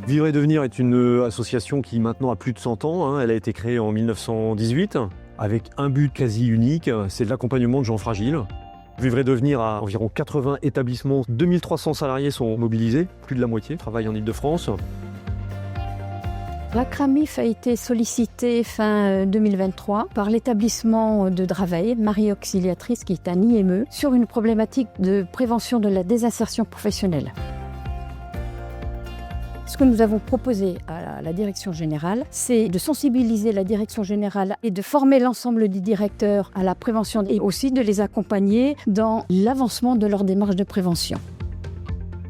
Vivre et Devenir est une association qui maintenant a plus de 100 ans. Elle a été créée en 1918 avec un but quasi unique, c'est l'accompagnement de gens fragiles. Vivre et Devenir a environ 80 établissements, 2300 salariés sont mobilisés, plus de la moitié travaillent en Île-de-France. La CRAMIF a été sollicitée fin 2023 par l'établissement de Draveil, Marie Auxiliatrice, qui est un IME, sur une problématique de prévention de la désinsertion professionnelle. Ce que nous avons proposé à la direction générale, c'est de sensibiliser la direction générale et de former l'ensemble des directeurs à la prévention et aussi de les accompagner dans l'avancement de leur démarche de prévention.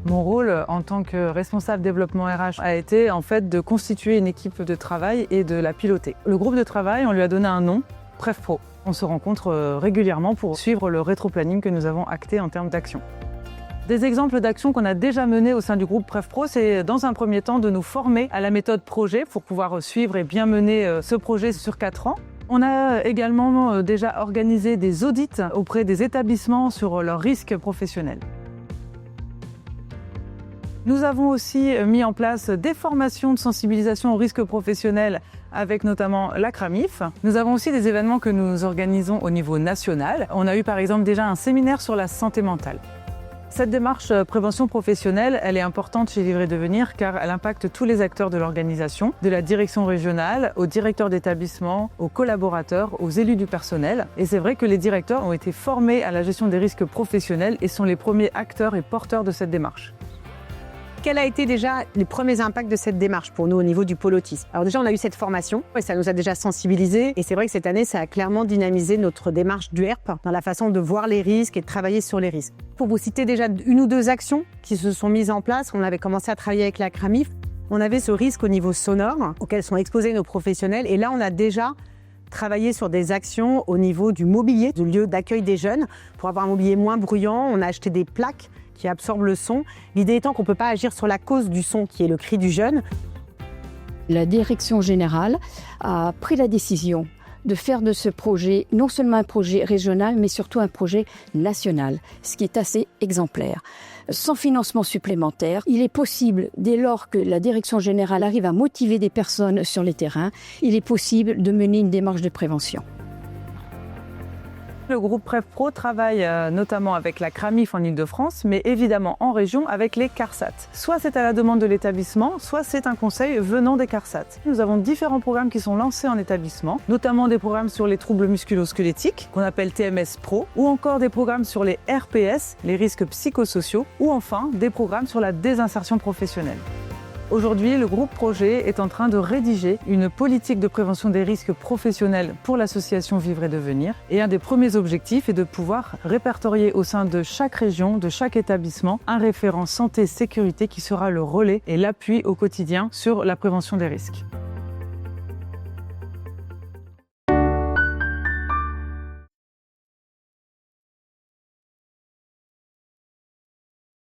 Mon rôle en tant que responsable développement RH a été en fait de constituer une équipe de travail et de la piloter. Le groupe de travail, on lui a donné un nom, PrevPro. On se rencontre régulièrement pour suivre le rétro-planning que nous avons acté en termes d'action. Des exemples d'actions qu'on a déjà menées au sein du groupe PrevPro, c'est dans un premier temps de nous former à la méthode projet pour pouvoir suivre et bien mener ce projet sur 4 ans. On a également déjà organisé des audits auprès des établissements sur leurs risques professionnels. Nous avons aussi mis en place des formations de sensibilisation aux risques professionnels avec notamment la CRAMIF. Nous avons aussi des événements que nous organisons au niveau national. On a eu par exemple déjà un séminaire sur la santé mentale. Cette démarche prévention professionnelle, elle est importante chez Vivre et Devenir car elle impacte tous les acteurs de l'organisation, de la direction régionale, aux directeurs d'établissement, aux collaborateurs, aux élus du personnel. Et c'est vrai que les directeurs ont été formés à la gestion des risques professionnels et sont les premiers acteurs et porteurs de cette démarche. Quels a été déjà les premiers impacts de cette démarche pour nous au niveau du pôle autisme? Alors déjà, on a eu cette formation et ça nous a déjà sensibilisés. Et c'est vrai que cette année, ça a clairement dynamisé notre démarche du HERP dans la façon de voir les risques et de travailler sur les risques. Pour vous citer déjà une ou deux actions qui se sont mises en place, on avait commencé à travailler avec la CRAMIF. On avait ce risque au niveau sonore auquel sont exposés nos professionnels. Et là, on a déjà travaillé sur des actions au niveau du mobilier, du lieu d'accueil des jeunes. Pour avoir un mobilier moins bruyant, on a acheté des plaques qui absorbe le son. L'idée étant qu'on ne peut pas agir sur la cause du son, qui est le cri du jeune. La direction générale a pris la décision de faire de ce projet non seulement un projet régional, mais surtout un projet national, ce qui est assez exemplaire. Sans financement supplémentaire, il est possible, dès lors que la direction générale arrive à motiver des personnes sur les terrains, il est possible de mener une démarche de prévention. Le groupe PrevPro travaille notamment avec la CRAMIF en Île-de-France, mais évidemment en région avec les CARSAT. Soit c'est à la demande de l'établissement, soit c'est un conseil venant des CARSAT. Nous avons différents programmes qui sont lancés en établissement, notamment des programmes sur les troubles musculo-squelettiques, qu'on appelle TMS Pro, ou encore des programmes sur les RPS, les risques psychosociaux, ou enfin des programmes sur la désinsertion professionnelle. Aujourd'hui, le groupe Projet est en train de rédiger une politique de prévention des risques professionnels pour l'association Vivre et Devenir. Et un des premiers objectifs est de pouvoir répertorier au sein de chaque région, de chaque établissement, un référent santé-sécurité qui sera le relais et l'appui au quotidien sur la prévention des risques.